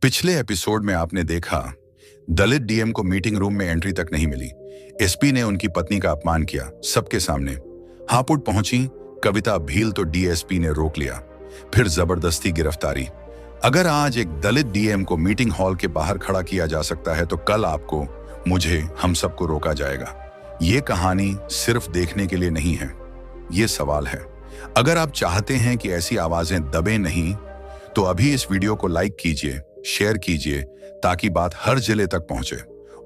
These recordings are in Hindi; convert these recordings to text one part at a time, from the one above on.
पिछले एपिसोड में आपने देखा दलित डीएम को मीटिंग रूम में एंट्री तक नहीं मिली। एसपी ने उनकी पत्नी का अपमान किया सबके सामने। हापुड़ पहुंची कविता भील तो डीएसपी ने रोक लिया, फिर जबरदस्ती गिरफ्तारी। अगर आज एक दलित डीएम को मीटिंग हॉल के बाहर खड़ा किया जा सकता है तो कल आपको, मुझे, हम सबको रोका जाएगा। ये कहानी सिर्फ देखने के लिए नहीं है, ये सवाल है। अगर आप चाहते हैं कि ऐसी आवाजें दबे नहीं तो अभी इस वीडियो को लाइक कीजिए, शेयर कीजिए ताकि बात हर जिले तक पहुंचे।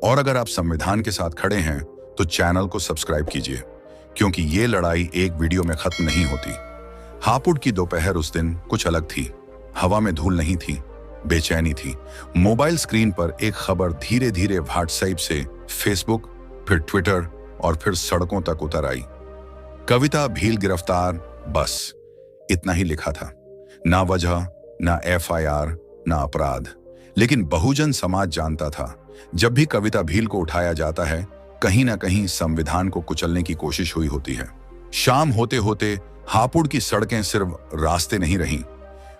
और अगर आप संविधान के साथ खड़े हैं तो चैनल को सब्सक्राइब कीजिए, क्योंकि ये लड़ाई एक वीडियो में खत्म नहीं होती। हापुड़ की दोपहर उस दिन कुछ अलग थी। हवा में धूल नहीं थी, बेचैनी थी। मोबाइल स्क्रीन पर एक खबर धीरे धीरे व्हाट्सएप से फेसबुक, फिर ट्विटर और फिर सड़कों तक उतर आई। कविता भील गिरफ्तार, बस इतना ही लिखा था। ना वजह, ना एफआईआर, ना अपराध। लेकिन बहुजन समाज जानता था, जब भी कविता भील को उठाया जाता है कहीं ना कहीं संविधान को कुचलने की कोशिश हुई होती है। शाम होते होते हापुड़ की सड़कें सिर्फ रास्ते नहीं रहीं,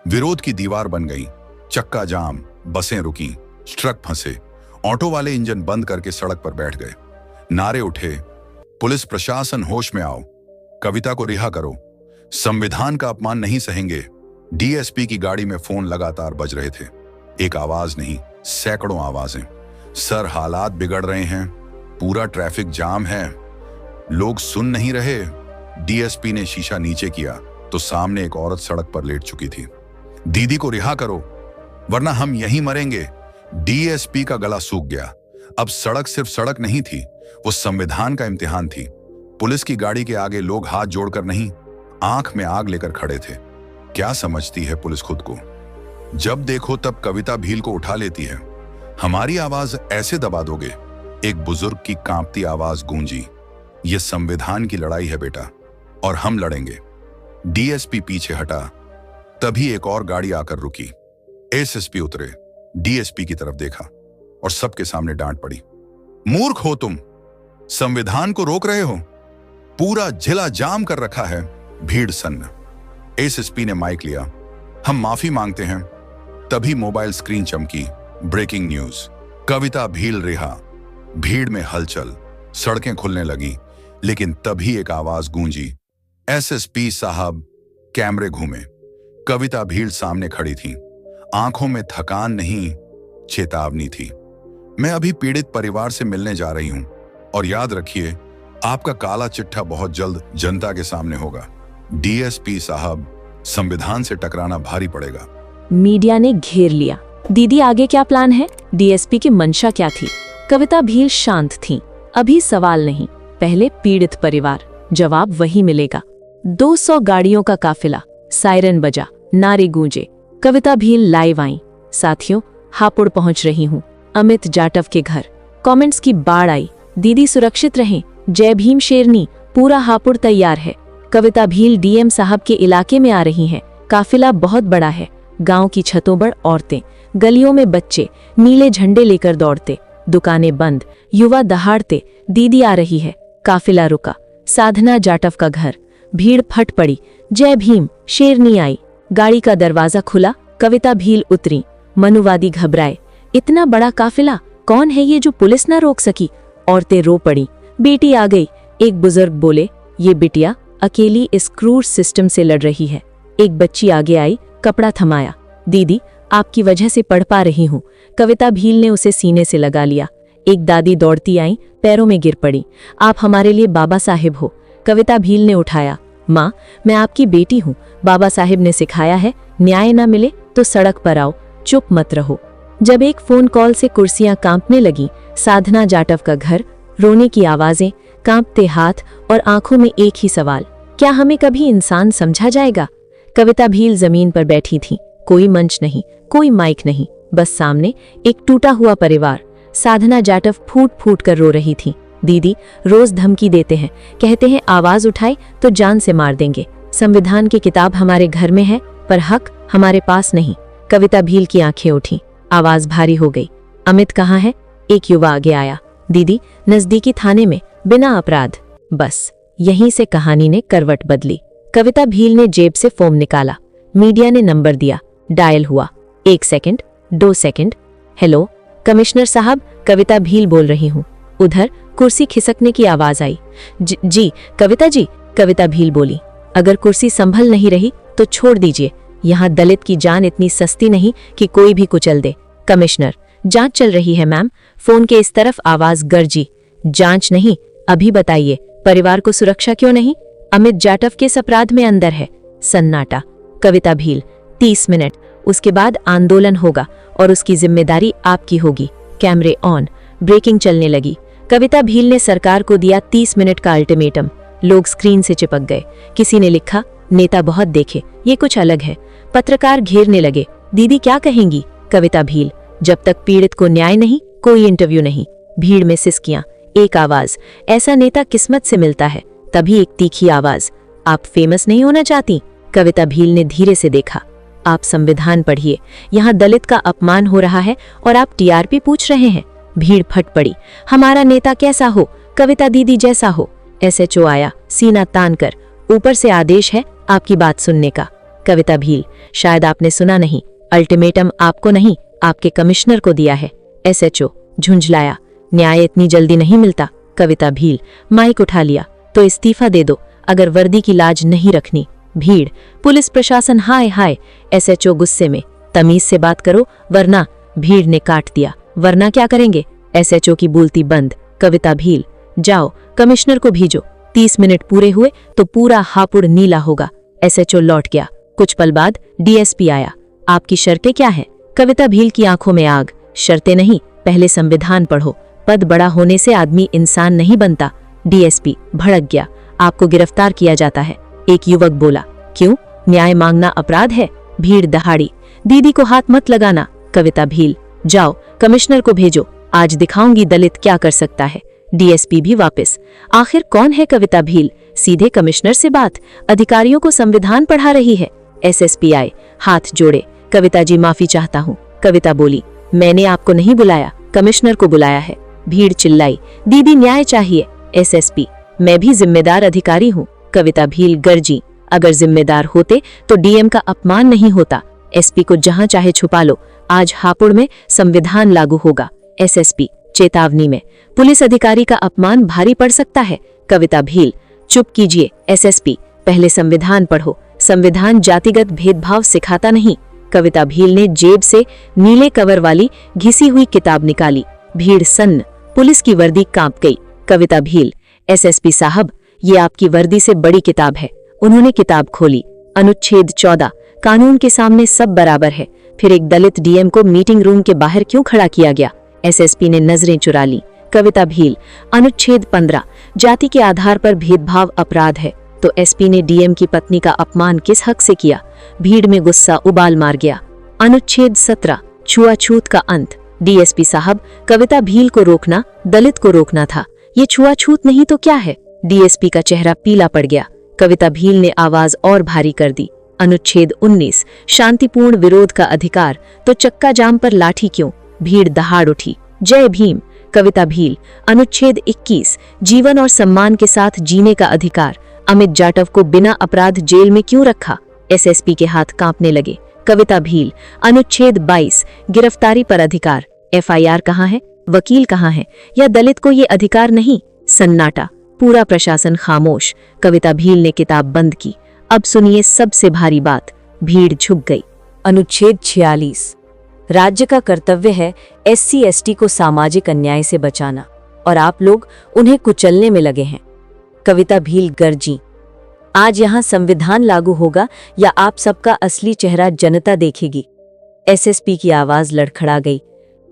विरोध की दीवार बन गई। चक्का जाम, बसें रुकी, ट्रक फंसे, ऑटो वाले इंजन बंद करके सड़क पर बैठ गए। नारे उठे, पुलिस प्रशासन होश में आओ, कविता को रिहा करो, संविधान का अपमान नहीं सहेंगे। डीएसपी की गाड़ी में फोन लगातार बज रहे थे। एक आवाज नहीं, सैकड़ों आवाजें। सर, हालात बिगड़ रहे हैं, पूरा ट्रैफिक जाम है, लोग सुन नहीं रहे। डीएसपी ने शीशा नीचे किया तो सामने एक औरत सड़क पर लेट चुकी थी। दीदी को रिहा करो वरना हम यहीं मरेंगे। डीएसपी का गला सूख गया। अब सड़क सिर्फ सड़क नहीं थी, वो संविधान का इम्तिहान थी। पुलिस की गाड़ी के आगे लोग हाथ जोड़कर नहीं, आंख में आग लेकर खड़े थे। क्या समझती है पुलिस खुद को? जब देखो तब कविता भील को उठा लेती है। हमारी आवाज ऐसे दबा दोगे? एक बुजुर्ग की कांपती आवाज गूंजी, ये संविधान की लड़ाई है बेटा, और हम लड़ेंगे। डीएसपी पीछे हटा, तभी एक और गाड़ी आकर रुकी। एसएसपी उतरे, डीएसपी की तरफ देखा और सबके सामने डांट पड़ी। मूर्ख हो तुम, संविधान को रोक रहे हो, पूरा जिला जाम कर रखा है। भीड़ सन्न। एसएसपी ने माइक लिया, हम माफी मांगते हैं। तभी मोबाइल स्क्रीन चमकी, ब्रेकिंग न्यूज, कविता भील रिहा। भीड़ में हलचल, सड़कें खुलने लगी। लेकिन तभी एक आवाज गूंजी, एसएसपी साहब। कैमरे घूमे, कविता भील सामने खड़ी थी। आंखों में थकान नहीं, चेतावनी थी। मैं अभी पीड़ित परिवार से मिलने जा रही हूं, और याद रखिए आपका काला चिट्ठा बहुत जल्द जनता के सामने होगा। डीएसपी साहब, संविधान से टकराना भारी पड़ेगा। मीडिया ने घेर लिया। दीदी, आगे क्या प्लान है? डीएसपी की मंशा क्या थी? कविता भील शांत थीं। अभी सवाल नहीं, पहले पीड़ित परिवार, जवाब वही मिलेगा। 200 गाड़ियों का काफिला, सायरन बजा, नारे गूंजे। कविता भील लाइव आई, साथियों हापुड़ पहुंच रही हूं, अमित जाटव के घर। कमेंट्स की बाढ़ आई, दीदी सुरक्षित रहें, जय भीम शेरनी, पूरा हापुड़ तैयार है। कविता भील डीएम साहब के इलाके में आ रही हैं। काफिला बहुत बड़ा है, गांव की छतों पर औरतें, गलियों में बच्चे नीले झंडे लेकर दौड़ते, दुकानें बंद, युवा दहाड़ते। दीदी आ रही है। काफिला रुका, साधना जाटव का घर। भीड़ फट पड़ी, जय भीम शेरनी आई। गाड़ी का दरवाजा खुला, कविता भील उतरी। मनुवादी घबराए, इतना बड़ा काफिला, कौन है ये जो पुलिस न रोक सकी? औरतें रो पड़ी, बेटी आ गई। एक बुजुर्ग बोले, ये बिटिया अकेली इस क्रूर सिस्टम से लड़ रही है। एक बच्ची आगे आई, कपड़ा थमाया, दीदी आपकी वजह से पढ़ पा रही हूँ। कविता भील ने उसे सीने से लगा लिया। एक दादी दौड़ती आई, पैरों में गिर पड़ी, आप हमारे लिए बाबा साहिब हो। कविता भील ने उठाया, माँ मैं आपकी बेटी हूँ, बाबा साहिब ने सिखाया है, न्याय न मिले तो सड़क पर आओ, चुप मत रहो। जब एक फोन कॉल से कुर्सियां कांपने लगी, साधना जाटव का घर, रोने की आवाजें, कांपते हाथ और आंखों में एक ही सवाल, क्या हमें कभी इंसान समझा जाएगा? कविता भील जमीन पर बैठी थी, कोई मंच नहीं, कोई माइक नहीं, बस सामने एक टूटा हुआ परिवार। साधना जाटव फूट फूट कर रो रही थी, दीदी रोज धमकी देते हैं, कहते हैं आवाज उठाए तो जान से मार देंगे। संविधान की किताब हमारे घर में है, पर हक हमारे पास नहीं। कविता भील की आंखें उठी, आवाज भारी हो गई, अमित कहाँ है? एक युवा आगे आया, दीदी नजदीकी थाने में, बिना अपराध। बस यहीं से कहानी ने करवट बदली। कविता भील ने जेब से फोन निकाला, मीडिया ने नंबर दिया, डायल हुआ। 1 सेकंड, 2 सेकंड। हेलो कमिश्नर साहब, कविता भील बोल रही हूँ। उधर कुर्सी खिसकने की आवाज आई। जी कविता जी, कविता भील बोली। अगर कुर्सी संभल नहीं रही तो छोड़ दीजिए, यहाँ दलित की जान इतनी सस्ती नहीं कि कोई भी कुचल दे। कमिश्नर, जांच चल रही है मैम। फोन के इस तरफ आवाज गरजी। जांच नहीं, अभी बताइए परिवार को सुरक्षा क्यों नहीं? अमित जाटव किस अपराध में अंदर है? सन्नाटा। कविता भील, 30 मिनट, उसके बाद आंदोलन होगा और उसकी जिम्मेदारी आपकी होगी। कैमरे ऑन। ब्रेकिंग चलने लगी। कविता भील ने सरकार को दिया 30 मिनट का अल्टीमेटम। लोग स्क्रीन से चिपक गए। किसी ने लिखा, नेता बहुत देखे, ये कुछ अलग है। पत्रकार घेरने लगे। दीदी क्या कहेंगी? कविता भील, जब तक पीड़ित को न्याय नहीं, कोई इंटरव्यू नहीं। भीड़ में सिसकियां। एक आवाज, ऐसा नेता किस्मत से मिलता है। तभी एक तीखी आवाज, आप फेमस नहीं होना चाहती? कविता भील ने धीरे से देखा। आप संविधान पढ़िए, यहाँ दलित का अपमान हो रहा है और आप टीआरपी पूछ रहे हैं। भीड़ फट पड़ी। हमारा नेता कैसा हो? कविता दीदी जैसा हो। एसएचओ आया, सीना तान कर। ऊपर से आदेश है आपकी बात सुनने का। कविता भील, शायद आपने सुना नहीं, अल्टीमेटम आपको नहीं, आपके कमिश्नर को दिया है। एसएचओ झुंझलाया, न्याय इतनी जल्दी नहीं मिलता। कविता भील, माइक उठा लिया, तो इस्तीफा दे दो अगर वर्दी की लाज नहीं रखनी। भीड़, पुलिस प्रशासन, हाय हाय। एसएचओ गुस्से में, तमीज से बात करो वरना। भीड़ ने काट दिया, वरना क्या करेंगे? एसएचओ की बोलती बंद। कविता भील, जाओ कमिश्नर को भेजो। 30 मिनट पूरे हुए तो पूरा हापुड़ नीला होगा। एसएचओ लौट गया। कुछ पल बाद डीएसपी आया। आपकी शर्तें क्या है? कविता भील की आंखों में आग। शर्तें नहीं, पहले संविधान पढ़ो। पद बड़ा होने से आदमी इंसान नहीं बनता। डीएसपी भड़क गया। आपको गिरफ्तार किया जाता है। एक युवक बोला, क्यों? न्याय मांगना अपराध है? भीड़ दहाड़ी, दीदी को हाथ मत लगाना। कविता भील, जाओ कमिश्नर को भेजो, आज दिखाऊंगी दलित क्या कर सकता है। डीएसपी भी वापस। आखिर कौन है कविता भील? सीधे कमिश्नर से बात, अधिकारियों को संविधान पढ़ा रही है। एसएसपी आए, हाथ जोड़े। कविता जी माफी चाहता हूँ। कविता बोली, मैंने आपको नहीं बुलाया, कमिश्नर को बुलाया है। भीड़ चिल्लाई, दीदी न्याय चाहिए। एसएसपी, मैं भी जिम्मेदार अधिकारी हूँ। कविता भील गरजी, अगर जिम्मेदार होते तो डीएम का अपमान नहीं होता। एसपी को जहां चाहे छुपा लो, आज हापुड़ में संविधान लागू होगा। एसएसपी चेतावनी में, पुलिस अधिकारी का अपमान भारी पड़ सकता है। कविता भील, चुप कीजिए। एसएसपी, पहले संविधान पढ़ो, संविधान जातिगत भेदभाव सिखाता नहीं। कविता भील ने जेब से नीले कवर वाली घिसी हुई किताब निकाली। भीड़ सन्न, पुलिस की वर्दी कांप गई। कविता भील, एसएसपी साहब, ये आपकी वर्दी से बड़ी किताब है। उन्होंने किताब खोली। अनुच्छेद 14, कानून के सामने सब बराबर है। फिर एक दलित डीएम को मीटिंग रूम के बाहर क्यों खड़ा किया गया? एसएसपी ने नजरें चुरा ली। कविता भील, अनुच्छेद 15, जाति के आधार पर भेदभाव अपराध है, तो एसपी ने डीएम की पत्नी का अपमान किस हक से किया? भीड़ में गुस्सा उबाल मार गया। अनुच्छेद 17, छुआछूत का अंत। डीएसपी साहब, कविता भील को रोकना दलित को रोकना था, ये छुआछूत नहीं तो क्या है? डीएसपी का चेहरा पीला पड़ गया। कविता भील ने आवाज और भारी कर दी। अनुच्छेद 19, शांतिपूर्ण विरोध का अधिकार, तो चक्का जाम पर लाठी क्यों? भीड़ दहाड़ उठी। जय भीम। कविता भील, अनुच्छेद 21, जीवन और सम्मान के साथ जीने का अधिकार, अमित जाटव को बिना अपराध जेल में क्यों रखा? एसएसपी के हाथ कांपने लगे। कविता भील, अनुच्छेद 22, गिरफ्तारी पर अधिकार, एफआईआर कहाँ है? वकील कहाँ है? या दलित को ये अधिकार नहीं? सन्नाटा, पूरा प्रशासन खामोश। कविता भील ने किताब बंद की। अब सुनिए सबसे भारी बात। भीड़ झुक गई। अनुच्छेद 46, राज्य का कर्तव्य है एससी एसटी को सामाजिक अन्याय से बचाना, और आप लोग उन्हें कुचलने में लगे हैं। कविता भील गरजी, आज यहाँ संविधान लागू होगा या आप सबका असली चेहरा जनता देखेगी। एसएसपी की आवाज लड़खड़ा गई।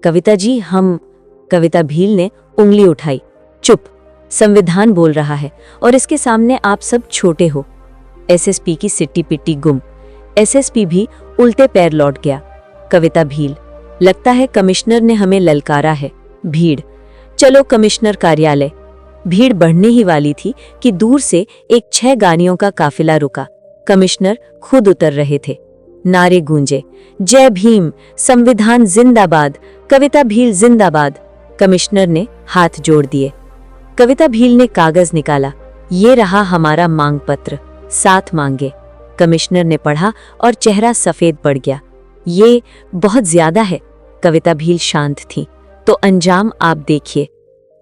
कविता जी हम। कविता भील ने उंगली उठाई। चुप, संविधान बोल रहा है और इसके सामने आप सब छोटे हो। एसएसपी की सिट्टी पिट्टी गुम। एसएसपी भी उल्टे पैर लौट गया। कविता भील, लगता है कमिश्नर ने हमें ललकारा है। भीड़, चलो कमिश्नर कार्यालय। भीड़ बढ़ने ही वाली थी कि दूर से एक 6 गाड़ियों का काफिला रुका। कमिश्नर खुद उतर रहे थे। नारे गूंजे, जय भीम, संविधान जिंदाबाद, कविता भील जिंदाबाद। कमिश्नर ने हाथ जोड़ दिए। कविता भील ने कागज निकाला। ये रहा हमारा मांग पत्र, 7 मांगे। कमिश्नर ने पढ़ा और चेहरा सफेद पड़ गया। ये बहुत ज्यादा है। कविता भील शांत थी। तो अंजाम आप देखिए।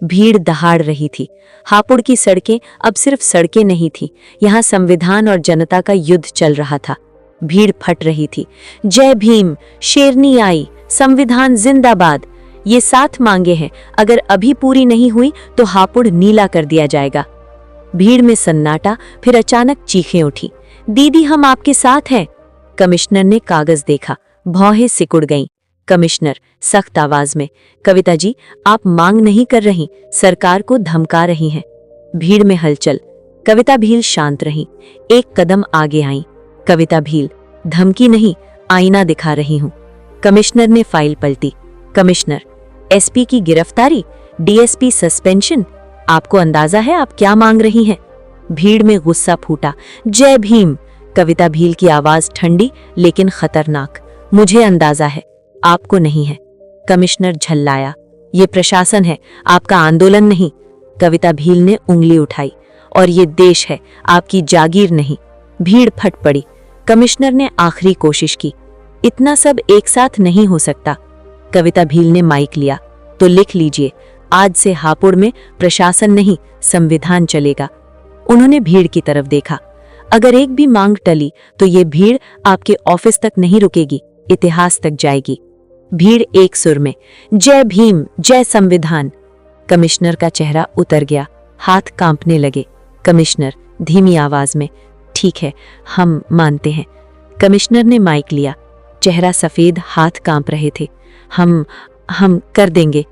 भीड़ दहाड़ रही थी। हापुड़ की सड़कें अब सिर्फ सड़कें नहीं थी, यहाँ संविधान और जनता का युद्ध चल रहा था। भीड़ फट रही थी। जय भीम, शेरनी आई, संविधान जिंदाबाद, ये 7 मांगे हैं, अगर अभी पूरी नहीं हुई तो हापुड़ नीला कर दिया जाएगा। भीड़ में सन्नाटा, फिर अचानक चीखें उठी। दीदी हम आपके साथ हैं। कमिश्नर ने कागज देखा, भौहें सिकुड़ गईं। कमिश्नर सख्त आवाज में, कविता जी आप मांग नहीं कर रही, सरकार को धमका रही हैं। भीड़ में हलचल। कविता भील शांत रही, एक कदम आगे आई। कविता भील, धमकी नहीं, आईना दिखा रही हूं। कमिश्नर ने फाइल पलटी। कमिश्नर, एसपी की गिरफ्तारी, डीएसपी सस्पेंशन, आपको अंदाजा है आप क्या मांग रही हैं? भीड़ में गुस्सा फूटा। जय भीम। कविता भील की आवाज ठंडी लेकिन खतरनाक, मुझे अंदाजा है, आपको नहीं है। कमिश्नर झल्लाया, ये प्रशासन है, आपका आंदोलन नहीं। कविता भील ने उंगली उठाई, और ये देश है, आपकी जागीर नहीं। भीड़ फट पड़ी। कमिश्नर ने आखिरी कोशिश की, इतना सब एक साथ नहीं हो सकता। कविता भील ने माइक लिया, तो लिख लीजिए, आज से हापुड़ में प्रशासन नहीं, संविधान चलेगा। उन्होंने भीड़ की तरफ देखा। अगर एक भी मांग टली तो ये भीड़ आपके ऑफिस तक नहीं रुकेगी, इतिहास तक जाएगी। भीड़ एक सुर में, जय भीम, जय संविधान। कमिश्नर का चेहरा उतर गया, हाथ कांपने लगे। कमिश्नर धीमी आवाज में, ठीक है, हम मानते हैं। कमिश्नर ने माइक लिया, चेहरा सफेद, हाथ कांप रहे थे। हम कर देंगे।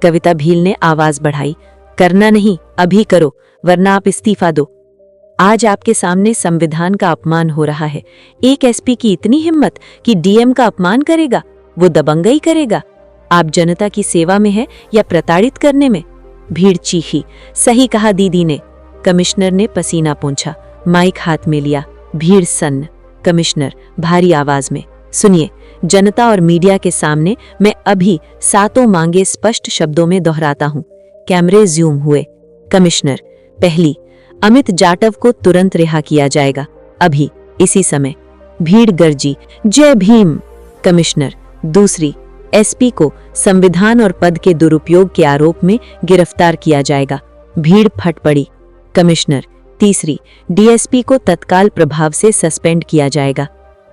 कविता भील ने आवाज बढ़ाई, करना नहीं, अभी करो, वरना आप इस्तीफा दो। आज आपके सामने संविधान का अपमान हो रहा है। एक एसपी की इतनी हिम्मत कि डीएम का अपमान करेगा, वो दबंगई करेगा। आप जनता की सेवा में है या प्रताड़ित करने में? भीड़ चीखी, सही कहा दीदी ने। कमिश्नर ने पसीना पोंछा, माइक हाथ में लिया। भीड़ सन्न। कमिश्नर भारी आवाज में, सुनिए, जनता और मीडिया के सामने मैं अभी 7 मांगे स्पष्ट शब्दों में दोहराता हूं। कैमरे ज्यूम हुए। कमिश्नर, पहली, अमित जाटव को तुरंत रिहा किया जाएगा, अभी, इसी समय। भीड़ गरजी, जय भीम। कमिश्नर, दूसरी, एसपी को संविधान और पद के दुरुपयोग के आरोप में गिरफ्तार किया जाएगा। भीड़ फट पड़ी। कमिश्नर, तीसरी, डीएसपी को तत्काल प्रभाव से सस्पेंड किया जाएगा।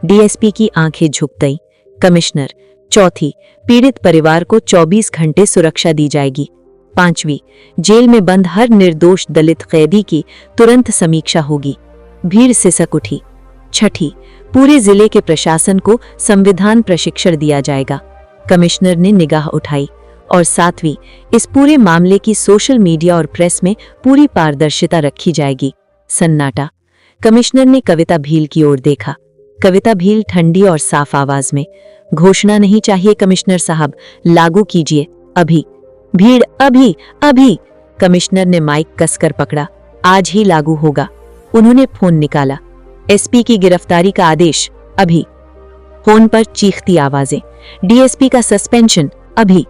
डीएसपी की आंखें झुक गईं। कमिश्नर, चौथी, पीड़ित परिवार को 24 घंटे सुरक्षा दी जाएगी। पांचवी, जेल में बंद हर निर्दोष दलित कैदी की तुरंत समीक्षा होगी। भीड़ सिसक उठी। छठी, पूरे जिले के प्रशासन को संविधान प्रशिक्षण दिया जाएगा। कमिश्नर ने निगाह उठाई। और 7वीं, इस पूरे मामले की सोशल मीडिया और प्रेस में पूरी पारदर्शिता रखी जाएगी। सन्नाटा। कमिश्नर ने कविता भील की ओर देखा। कविता भील ठंडी और साफ आवाज में, घोषणा नहीं चाहिए कमिश्नर साहब, लागू कीजिए, अभी। भीड़, अभी अभी। कमिश्नर ने माइक कसकर पकड़ा, आज ही लागू होगा। उन्होंने फोन निकाला, एसपी की गिरफ्तारी का आदेश, अभी। फोन पर चीखती आवाजें, डीएसपी का सस्पेंशन, अभी।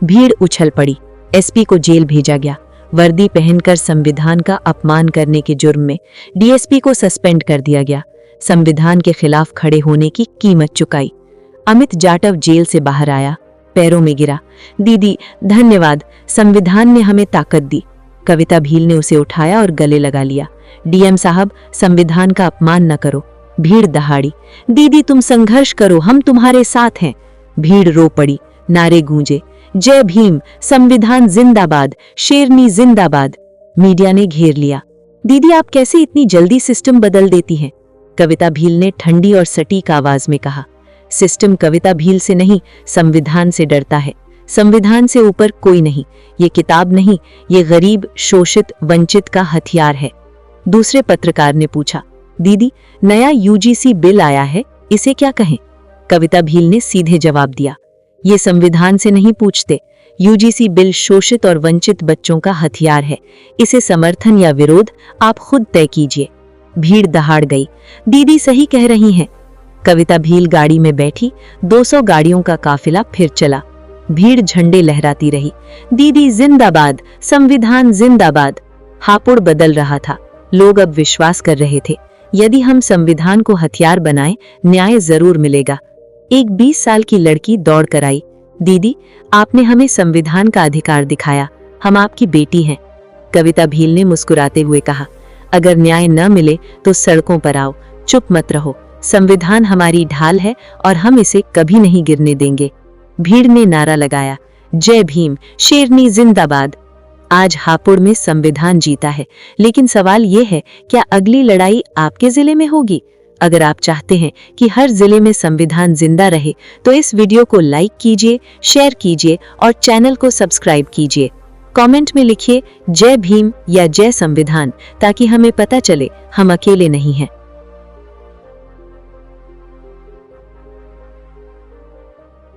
भीड़ उछल पड़ी। एसपी को जेल भेजा गया। वर्दी पहनकर संविधान का अपमान करने के जुर्म में डीएसपी को सस्पेंड कर दिया गया। संविधान के खिलाफ खड़े होने की कीमत चुकाई। अमित जाटव जेल से बाहर आया, पैरों में गिरा, दीदी धन्यवाद, संविधान ने हमें ताकत दी। कविता भील ने उसे उठाया और गले लगा लिया। डीएम साहब, संविधान का अपमान न करो। भीड़ दहाड़ी, दीदी तुम संघर्ष करो, हम तुम्हारे साथ हैं। भीड़ रो पड़ी, नारे गूंजे, जय भीम, संविधान जिंदाबाद, शेरनी जिंदाबाद। मीडिया ने घेर लिया, दीदी आप कैसे इतनी जल्दी सिस्टम बदल देती हैं? कविता भील ने ठंडी और सटीक आवाज में कहा, सिस्टम कविता भील से नहीं, संविधान से डरता है। संविधान से ऊपर कोई नहीं। ये किताब नहीं, ये गरीब, शोषित, वंचित का हथियार है। दूसरे पत्रकार ने पूछा, दीदी नया यूजीसी बिल आया है, इसे क्या कहें? कविता भील ने सीधे जवाब दिया, ये संविधान से नहीं पूछते। यूजीसी बिल शोषित और वंचित बच्चों का हथियार है। इसे समर्थन या विरोध आप खुद तय कीजिए। भीड़ दहाड़ गई, दीदी सही कह रही हैं। कविता भील गाड़ी में बैठी। 200 गाड़ियों का काफिला फिर चला। भीड़ झंडे लहराती रही, दीदी जिंदाबाद, संविधान जिंदाबाद। हापुड़ बदल रहा था। लोग अब विश्वास कर रहे थे, यदि हम संविधान को हथियार बनाएं, न्याय जरूर मिलेगा। एक 20 साल की लड़की दौड़ कर आई। दीदी, आपने हमें संविधान का अधिकार दिखाया, हम आपकी बेटी हैं। कविता भील ने मुस्कुराते हुए कहा, अगर न्याय न मिले तो सड़कों पर आओ, चुप मत रहो। संविधान हमारी ढाल है और हम इसे कभी नहीं गिरने देंगे। भीड़ ने नारा लगाया, जय भीम, शेरनी जिंदाबाद। आज हापुड़ में संविधान जीता है, लेकिन सवाल ये है, क्या अगली लड़ाई आपके जिले में होगी? अगर आप चाहते हैं कि हर जिले में संविधान जिंदा रहे तो इस वीडियो को लाइक कीजिए, शेयर कीजिए और चैनल को सब्सक्राइब कीजिए। कमेंट में लिखिए जय भीम या जय संविधान, ताकि हमें पता चले हम अकेले नहीं हैं।